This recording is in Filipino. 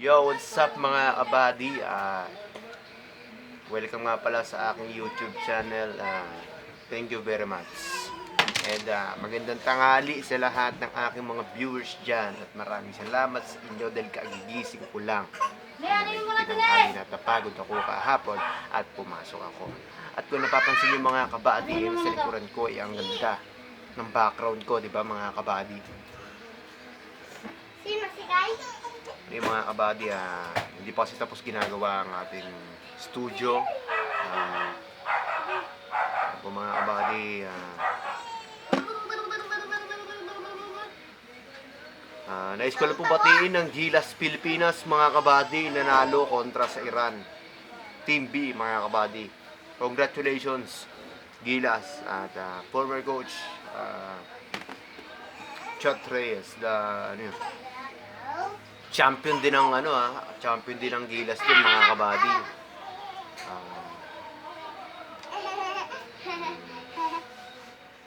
Yo, what's up mga kabady? Welcome nga pala sa aking YouTube channel. Thank you very much. And magandang tanghali sa lahat ng aking mga viewers dyan. At maraming salamat sa inyo dahil kagigising ko lang. Tinanghali na tapagod ako kahapon at pumasok ako. At kung napapansin yung mga kabady, sa likuran ko ay ang ganda ng background ko, di ba mga kabady? Sino si Kai? Yung mga kabady, hindi pa kasi tapos ginagawa ang ating studio. Po mga kabady, nais ko lang po batiin ng Gilas Pilipinas mga kabady, nanalo kontra sa Iran. Team B mga kabady. Congratulations Gilas at former coach Chat Reyes, champion din ng champion din ng Gilas din mga kabady.